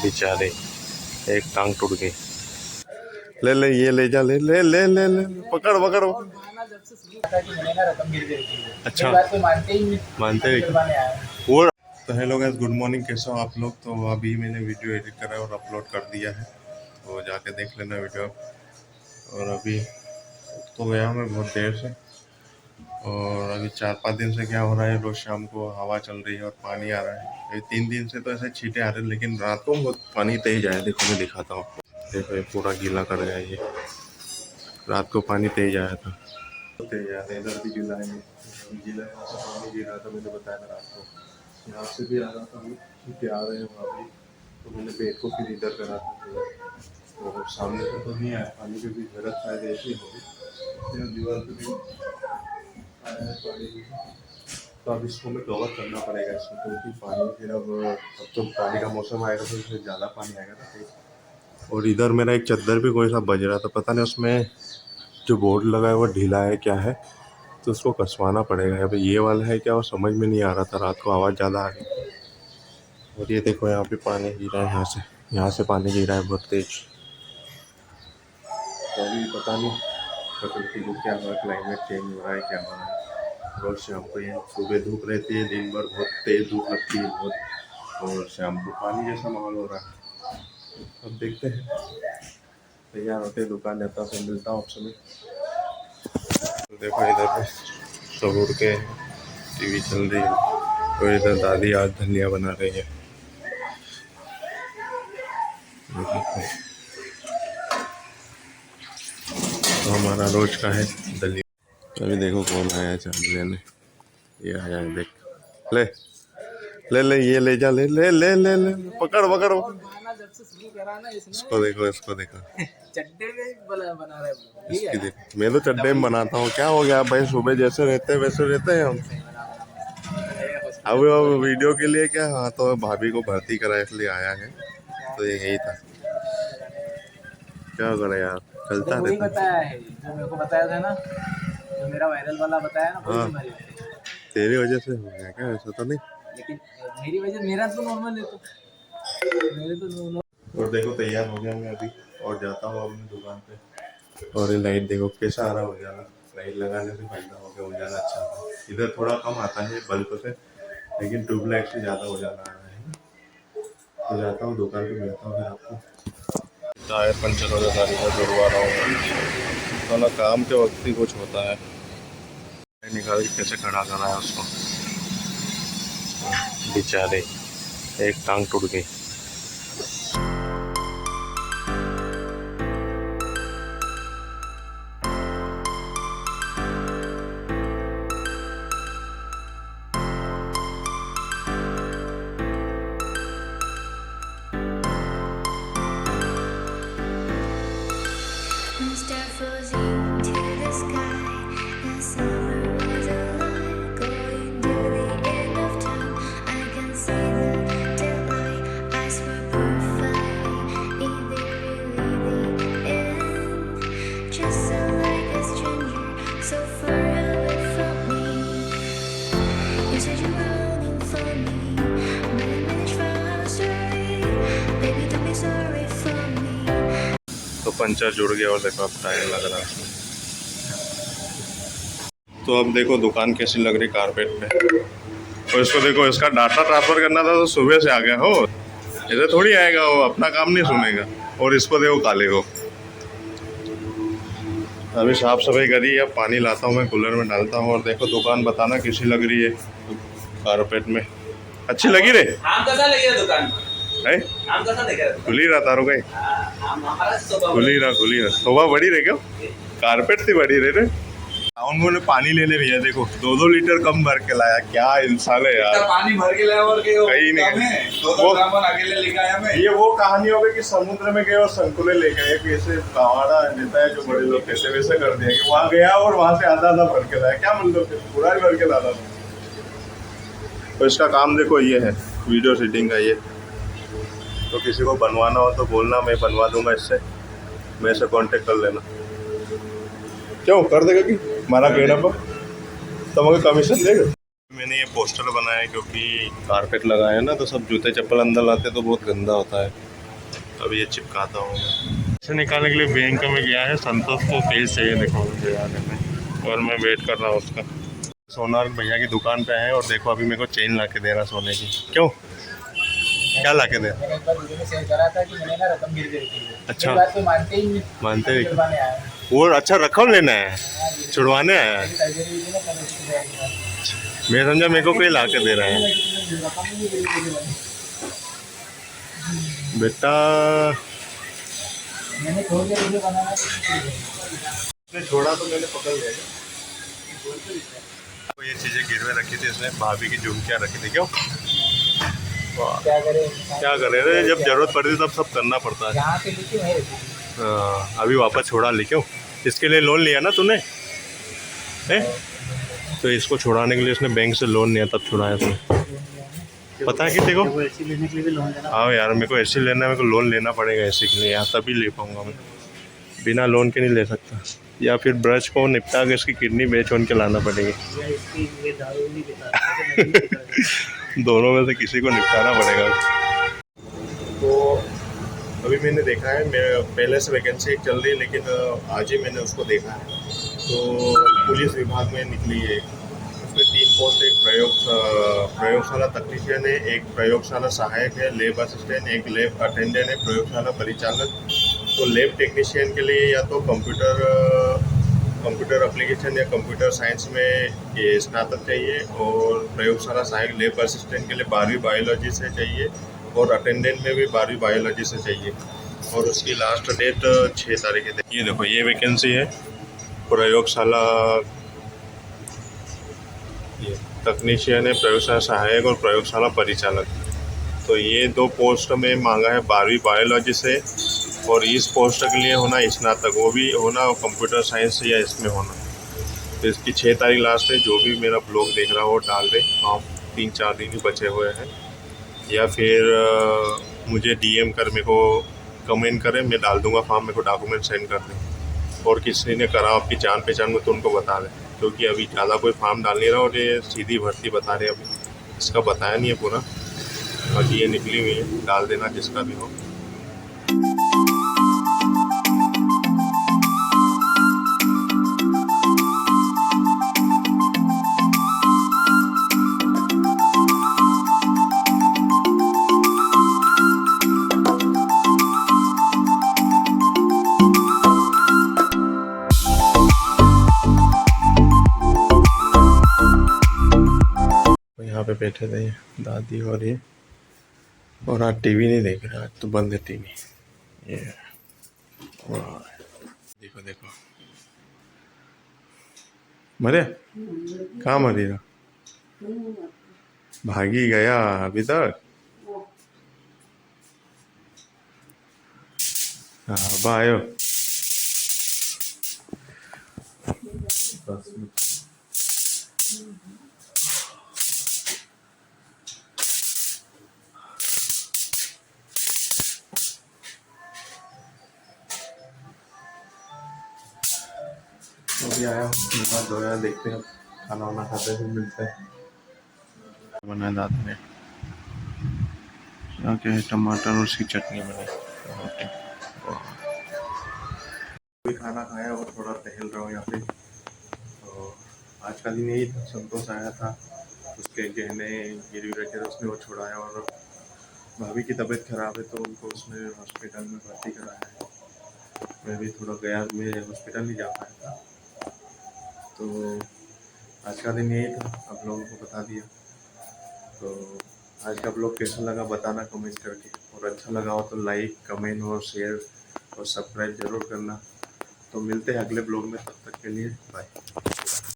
बेचारे, एक टांग टूट गई। ले ले, ये ले जा, ले ले ले ले ले, पकड़ पकड़। अच्छा, मानते हैं वो। तो हेलो गाइस, गुड मॉर्निंग, कैसे हो आप लोग। तो अभी मैंने वीडियो एडिट करा और अपलोड कर दिया है, तो जाके देख लेना वीडियो। और अभी तो गया मैं बहुत देर से, और अभी 4-5 दिन से क्या हो रहा है, रोज शाम को हवा चल रही है और पानी आ रहा है। ये 3 दिन से तो ऐसे छींटे आ रहे हैं, लेकिन रात को बहुत पानी तेज आया। देखो मैं दिखाता हूँ, देखो ये पूरा गीला कर गया। ये रात को पानी तेज आया था, तेज आया था। इधर भी गीला है, गीला पानी गिर रहा था। मैंने बताया था रात को, यहाँ से भी आ रहा था, छींटे आ रहे हैं वहाँ भी। तो मैंने बेड को फिर इधर करा था, तो सामने से तो नहीं आया पानी, क्योंकि जरूरत शायद ऐसी होगी दीवार पे भी आया है पानी। तो अब इसको मैं कवर करना पड़ेगा इसको, क्योंकि पानी फिर अब तो पानी का मौसम आएगा तो इसमें ज़्यादा पानी आएगा ना। और इधर मेरा एक चद्दर भी कोई सा बज रहा था, पता नहीं उसमें जो बोर्ड लगा है वो ढीला है क्या है, तो उसको कसवाना पड़ेगा। अभी ये वाला है क्या, वो समझ में नहीं आ रहा था, रात को आवाज़ ज़्यादा आ रही। और ये देखो यहाँ पे पानी गिरा है, यहाँ से पानी गिरा है बहुत तेज। तो अभी पता नहीं प्रकृति को क्या हुआ, क्लाइमेट चेंज हो रहा है, क्या हो रहा है। रोज शाम को ये सुबह धूप रहती है, दिन भर बहुत तेज धूप लगती है बहुत, और शाम को पानी जैसा माहौल हो रहा है। अब देखते हैं, तैयार होते दुकान जाता फिर मिलता हूँ आपसे। तो देखो इधर पे सब उड़ के टीवी चल रही है, और इधर दादी आज धनिया बना रही है। तो हमारा रोज का है दलिया। अभी देखो कौन आया चावल लेने, ये आया है, देख ले ले ले, ये ले जा, ले ले ले ले ले, पकड़ पकड़। इसको देखो, इसको देखो, चड्डे में बना रहे हैं। इसकी देखो। मैं तो चड्डे में बनाता हूँ, क्या हो गया भाई, सुबह जैसे रहते हैं वैसे रहते हैं हम। अब वीडियो के लिए क्या, हाँ तो भाभी को भर्ती करा इसलिए आया है, तो यही था। क्या करे यार, चलता वही रहता बताया है जो मेरे को बताया था ना, जो मेरा वायरल वाला बताया ना, वही तुम्हारी वजह से। तेरी वजह से हो गया क्या, ऐसा तो नहीं। लेकिन मेरी वजह, मेरा तो नॉर्मल है, तो मेरे तो नॉर्मल। और देखो तैयार हो गया मैं अभी, और जाता हूँ अपनी दुकान पे। और ये लाइट देखो कैसा आ रहा हो जाना, लाइट लगाने से फायदा हो गया, उजाला अच्छा हो। इधर थोड़ा कम आता है बल्ब से, लेकिन ट्यूबलाइट से ज़्यादा उजाला आ रहा है। तो जाता हूँ दुकान पे, मिलता हूँ फिर आपको। टायर पंचर हो जाता है, जुड़वा रहा हूँ तो ना, काम के वक्त ही कुछ होता है। निकाल के कैसे खड़ा करा है उसको, बेचारे, एक टांग टूट गई। तो पंचर जुड़ गया, और देखो अब टायर लग रहा है। तो अब देखो दुकान कैसी लग रही कारपेट पे। और इसको देखो, इसका डाटा ट्रांसफर करना था तो सुबह से आ गया हो, इधर थोड़ी आएगा, वो अपना काम नहीं सुनेगा। और इसको देखो काले को। अभी साफ सफाई करी, अब पानी लाता हूँ मैं, कूलर में डालता हूँ। और देखो दुकान बताना कैसी लग रही है कारपेट में, अच्छी लगी रे। आम कैसा लगे दुकान है, आम कैसा लगे, खुली रहा तारो गई, खुली रहा शोभा बड़ी रहे क्यों, कारपेट थी बड़ी रे। उन्होंने पानी लेने भैया देखो 2-2 लीटर कम भर के लाया, क्या इंसान है यार। पानी भर के लाया और कहीं नहीं, अकेले लेके आया मैं। ये वो कहानी हो गई कि समुद्र में गए और संकुले ले गए, कैसे कवाड़ा रहता है जो बड़े लोग कैसे वैसे कर दिया कि वहाँ गया और वहाँ से आधा भर के लाया, क्या मतलब पूरा ही भर के लाना था। तो इसका काम देखो ये है, वीडियो शूटिंग का ये। तो किसी को बनवाना हो तो बोलना, मैं बनवा दूंगा इससे, मेरे से कांटेक्ट कर लेना। क्यों कर देगा कि हमारा कहना पर तो मुझे कमीशन देगा। मैंने ये पोस्टर बनाया है क्योंकि कारपेट लगाया है ना, तो सब जूते चप्पल अंदर लाते तो बहुत गंदा होता है। अभी ये चिपकाता हूँ। पैसे निकालने के लिए बैंक में गया है संतोष को, तेज चाहिए देखो मुझे आने में, और मैं वेट कर रहा हूँ उसका। सोनार भैया की दुकान पे है और देखो अभी मेरे को चेन ला के दे रहा सोने की। क्यों, क्या ला के दे? मैंने एक बार वीडियो में शेयर करा था कि मैंने ना रकम गिर गई थी। अच्छा। ये बात कोई मानते ही नहीं, मानते नहीं। छुड़वाने आया है। वो अच्छा रकम लेना है, हाँ, ये छुड़वाने आया है। मेरी सर्जरी हुई थी ना, कल उसी की बैंक में। मैं समझा मेरे को कोई ला के दे रहा है। रकम ही नहीं गिरी मेरी वाली। बेटा मैंने छोड़ के वीडियो बनाना ने छोड़ा तो मैंने पकड़ लिया। तो ये चीज़ें गिरवे रखी थी इसने, भाभी की झुमकियाँ रखी थी। क्यों, क्या करे, क्या करे रे, जब जरूरत पड़ती तब सब करना पड़ता है। जहाँ से लिखी वहीं रखी। हाँ, अभी वापस छोड़ा ले। क्यों, इसके लिए लोन लिया ना तूने है? तो इसको छुड़ाने के लिए इसने बैंक से लोन लिया, तब छुड़ाया इसने। पता है कि देखो एसी लेने के लिए भी लोन देना। हाँ यार, मेरे को एसी लेना है, मेरे को लोन लेना पड़ेगा एसी के लिए यार, तभी ले पाऊंगा मैं, बिना लोन के नहीं ले सकता। या फिर ब्रश को निपटा के इसकी किडनी बेच उन के लाना पड़ेगी। दोनों में से किसी को निपटाना पड़ेगा। तो अभी मैंने देखा है, मैं पहले से वैकेंसी चल रही है, लेकिन आज ही मैंने उसको देखा है। तो पुलिस विभाग में निकली है, उसमें 3 पोस्ट, एक प्रयोगशाला तकनीशियन है, एक प्रयोगशाला सहायक है, लैब असिस्टेंट, एक लैब अटेंडेंट है, प्रयोगशाला परिचालक। तो लैब टेक्नीशियन के लिए या तो कंप्यूटर एप्लीकेशन या कंप्यूटर साइंस में ये स्नातक चाहिए, और प्रयोगशाला सहायक लैब असिस्टेंट के लिए 12वीं बायोलॉजी से चाहिए, और अटेंडेंट में भी 12वीं बायोलॉजी से चाहिए। और उसकी लास्ट डेट 6 तारीख है। ये देखो ये वैकेंसी है, प्रयोगशाला ये तकनीशियन है, प्रयोगशाला सहायक और प्रयोगशाला परिचालक। तो ये 2 पोस्ट में मांगा है 12वीं बायोलॉजी से, और इस पोस्ट के लिए होना स्नातक, वो भी होना कंप्यूटर साइंस या इसमें होना। तो इसकी 6 तारीख लास्ट है। जो भी मेरा ब्लॉग देख रहा हो डाल दे, हाँ 3-4 दिन ही बचे हुए हैं, या फिर मुझे DM कर, मेरे को कमेंट करें, मैं डाल दूंगा फॉर्म, मेरे को डॉक्यूमेंट सेंड कर दें। और किसी ने करा आपकी जान पहचान में तो उनको बता दें, क्योंकि अभी ज़्यादा कोई फॉर्म डाल नहीं रहा, और ये सीधी भर्ती बता रहे, अभी इसका बताया नहीं है पूरा, बाकी ये निकली हुई है, डाल देना जिसका भी हो। यहाँ पे बैठे थे दादी और ये, और आज टीवी नहीं देख रहा, आज तो बंद है टीवी। ये देखो देखो मरे, कहाँ मरी रहा, भागी गया अभी तक। हाँ अब आयो। अभी आया हूँ, धोया, देखते हैं खाना वाना खाते हैं, मिलते हैं। बनाया दादा ने, क्या क्या है, टमाटर और उसकी चटनी बनाई। अभी खाना खाया और थोड़ा टहल रहा हूँ यहाँ पे। तो आज का दिन यही था, संतोष आया था, उसके गहने गिरवी रखे थे, उसने वो छुड़ाया, और भाभी की तबीयत खराब है तो उनको उसने हॉस्पिटल में भर्ती कराया है। मैं भी थोड़ा गया, मैं हॉस्पिटल नहीं जा पाया था। तो आज का दिन यही था, आप लोगों को बता दिया। तो आज का ब्लॉग कैसा लगा बताना कमेंट करके, और अच्छा लगा हो तो लाइक, कमेंट और शेयर और सब्सक्राइब ज़रूर करना। तो मिलते हैं अगले ब्लॉग में, तब तक के लिए बाय।